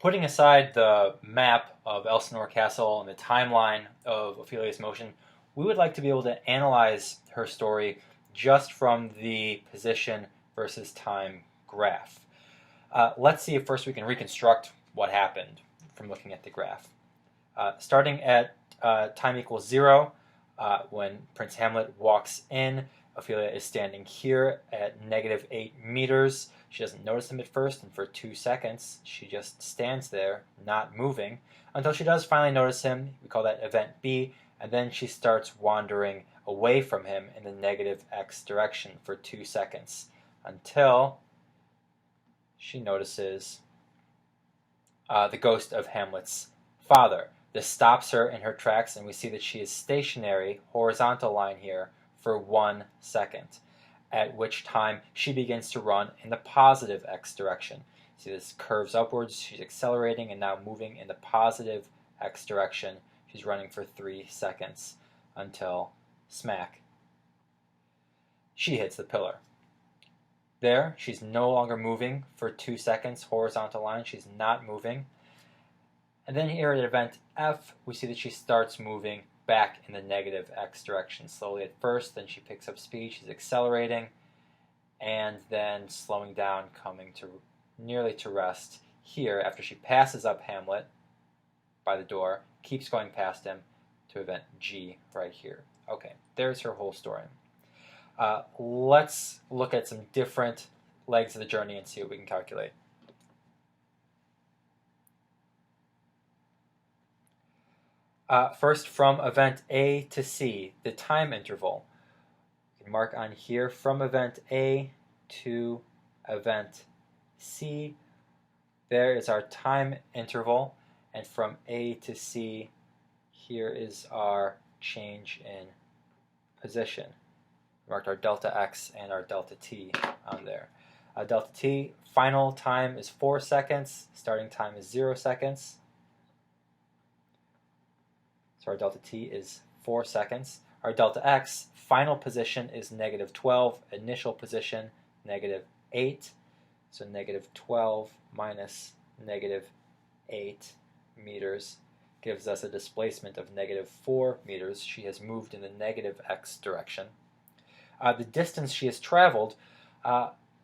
Putting aside the map of Elsinore Castle and the timeline of Ophelia's motion, we would like to be able to analyze her story just from the position versus time graph. Let's see if first we can reconstruct what happened from looking at the graph. Starting at time equals 0, when Prince Hamlet walks in, Ophelia is standing here at -8 meters. She doesn't notice him at first, and for 2 seconds she just stands there, not moving, until she does finally notice him. We call that event B, and then she starts wandering away from him in the -x direction for 2 seconds, until she notices the ghost of Hamlet's father. This stops her in her tracks, and we see that she is stationary, horizontal line here, for 1 second, at which time she begins to run in the positive x direction. See, this curves upwards. She's accelerating and now moving in the positive x direction. She's running for 3 seconds until smack, she hits the pillar. There, she's no longer moving for 2 seconds, horizontal line. She's not moving. And then here at event F, we see that she starts moving back in the -x direction, slowly at first, then she picks up speed, she's accelerating, and then slowing down, coming to nearly to rest here after she passes up Hamlet by the door, keeps going past him to event G right here. Okay, there's her whole story. Let's look at some different legs of the journey and see what we can calculate. First, from event A to C, the time interval. We can mark on here from event A to event C. There is our time interval, and from A to C, here is our change in position. We marked our delta x and our delta t on there. Delta t, final time is 4 seconds, starting time is 0 seconds. So our delta t is 4 seconds. Our delta x, final position is -12, initial position -8. So -12 minus -8 meters gives us a displacement of -4 meters. She has moved in the -x direction. The distance she has traveled,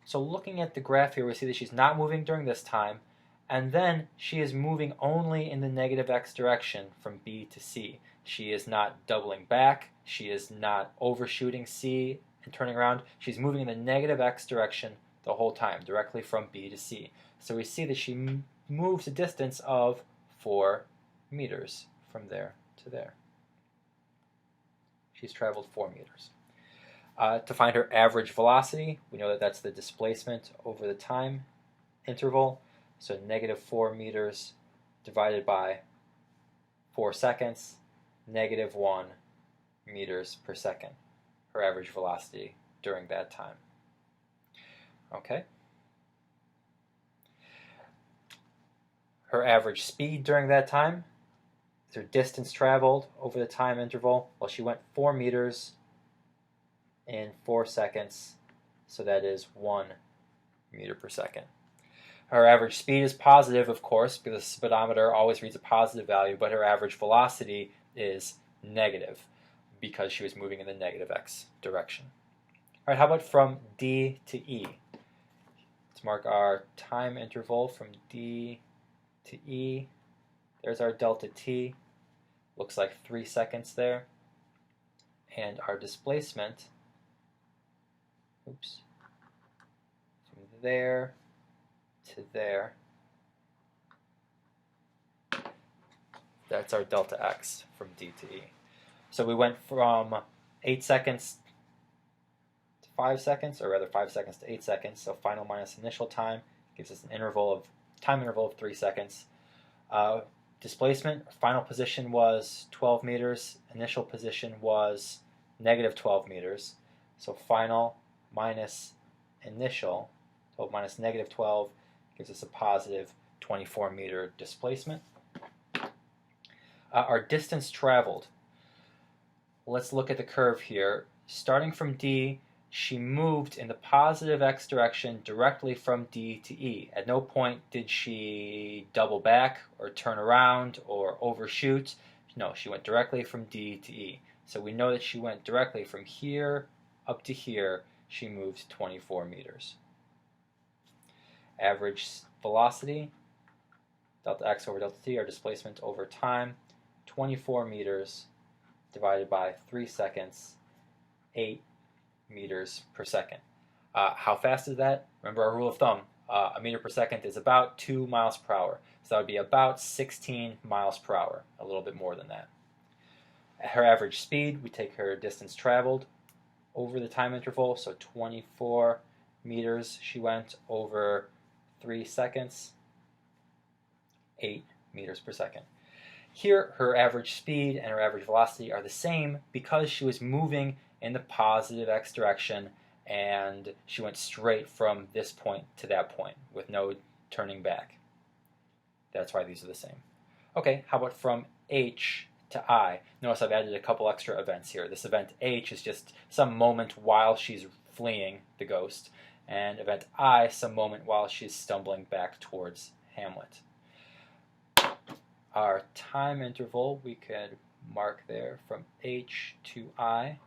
so looking at the graph here, we see that she's not moving during this time, and then she is moving only in the -x direction from B to C. She is not doubling back. She is not overshooting C and turning around. She's moving in the -x direction the whole time, directly from B to C. So we see that she moves a distance of 4 meters from there to there. She's traveled 4 meters. To find her average velocity, we know that that's the displacement over the time interval. So -4 meters divided by 4 seconds, -1 meters per second, her average velocity during that time. Okay. Her average speed during that time, her distance traveled over the time interval, well, she went 4 meters in 4 seconds, so that is 1 meter per second. Her average speed is positive, of course, because the speedometer always reads a positive value, but her average velocity is negative because she was moving in the -x direction. All right, how about from D to E? Let's mark our time interval from D to E. There's our delta t. Looks like 3 seconds there. And our displacement, from there to there, that's our delta x from D to E. So we went from 8 seconds to 5 seconds, or rather 5 seconds to 8 seconds. So final minus initial time gives us an time interval of 3 seconds. Displacement, final position was 12 meters. Initial position was -12 meters. So final minus initial, 12 minus -12, gives us a positive 24 meter displacement. Our distance traveled. Let's look at the curve here. Starting from D, she moved in the positive x direction directly from D to E. At no point did she double back or turn around or overshoot. No, she went directly from D to E. So we know that she went directly from here up to here. She moved 24 meters. Average velocity, delta x over delta t, our displacement over time, 24 meters divided by 3 seconds, 8 meters per second. How fast is that? Remember our rule of thumb. A meter per second is about 2 miles per hour. So that would be about 16 miles per hour, a little bit more than that. At her average speed, we take her distance traveled over the time interval, so 24 meters she went over 3 seconds, 8 meters per second. Here, her average speed and her average velocity are the same because she was moving in the positive x direction and she went straight from this point to that point with no turning back. That's why these are the same. Okay, how about from H to I? Notice I've added a couple extra events here. This event H is just some moment while she's fleeing the ghost, and event I, some moment while she's stumbling back towards Hamlet. Our time interval we could mark there from H to I.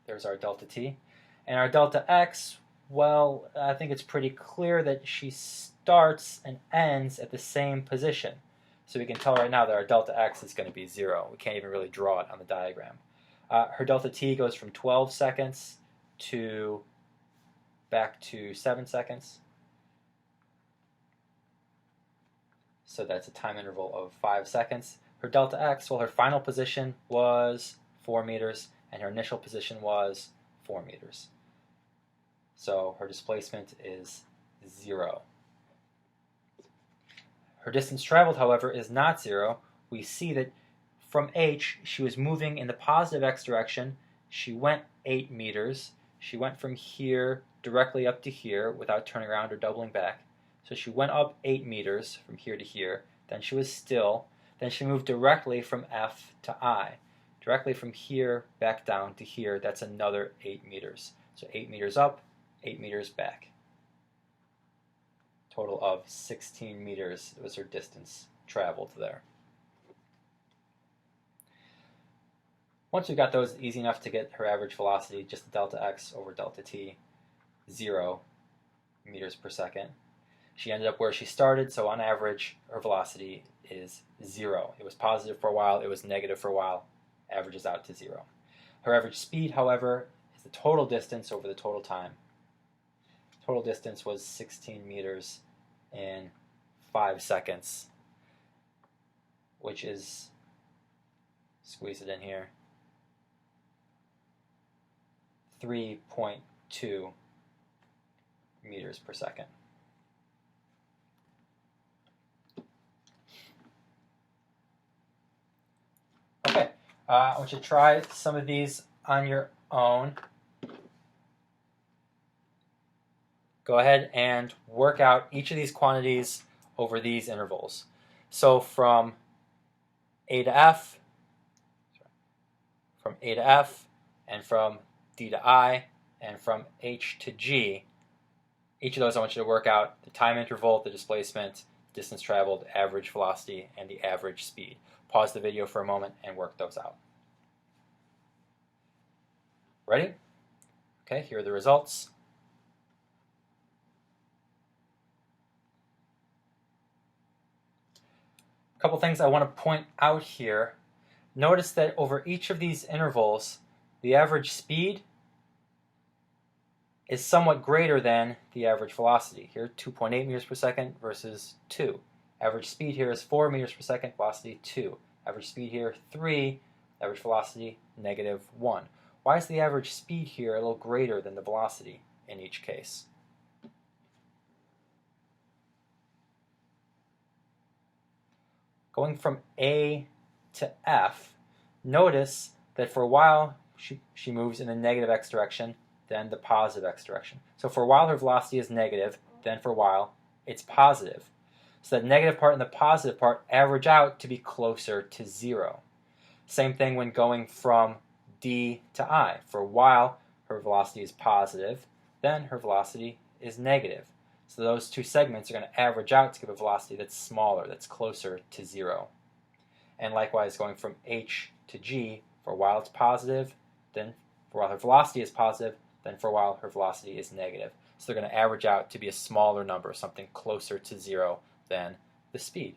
There's our delta t. And our delta x, well, I think it's pretty clear that she starts and ends at the same position. So we can tell right now that our delta x is going to be 0. We can't even really draw it on the diagram. Her delta t goes from 12 seconds to back to 7 seconds. So that's a time interval of 5 seconds. Her delta x, well, her final position was 4 meters, and her initial position was 4 meters. So her displacement is 0. Her distance traveled, however, is not 0. We see that from H, she was moving in the positive x direction. She went 8 meters. She went from here directly up to here without turning around or doubling back. So she went up 8 meters from here to here. Then she was still. Then she moved directly from F to I. Directly from here back down to here, that's another 8 meters. So 8 meters up, 8 meters back. Total of 16 meters was her distance traveled there. Once we got those, easy enough to get her average velocity, just delta x over delta t, 0 meters per second. She ended up where she started, so on average, her velocity is 0. It was positive for a while, it was negative for a while, averages out to 0. Her average speed, however, is the total distance over the total time. Total distance was 16 meters in 5 seconds, which is, squeeze it in here, 3.2 meters per second. Okay, I want you to try some of these on your own. Go ahead and work out each of these quantities over these intervals. So from A to F, and from D to I, and from H to G, each of those I want you to work out the time interval, the displacement, distance traveled, average velocity, and the average speed. Pause the video for a moment and work those out. Ready? Okay, here are the results. A couple things I want to point out here. Notice that over each of these intervals, the average speed is somewhat greater than the average velocity. Here, 2.8 meters per second versus 2. Average speed here is 4 meters per second, velocity 2. Average speed here, 3. Average velocity, -1. Why is the average speed here a little greater than the velocity in each case? Going from A to F, notice that for a while she moves in the negative x direction, then the positive x direction. So for a while her velocity is negative, then for a while it's positive. So the negative part and the positive part average out to be closer to 0. Same thing when going from D to I. For a while, her velocity is positive, then her velocity is negative. So those two segments are going to average out to give a velocity that's smaller, that's closer to 0. And likewise, going from H to G, for a while it's positive, then for a while her velocity is positive, then for a while her velocity is negative. So they're going to average out to be a smaller number, something closer to 0 than the speed.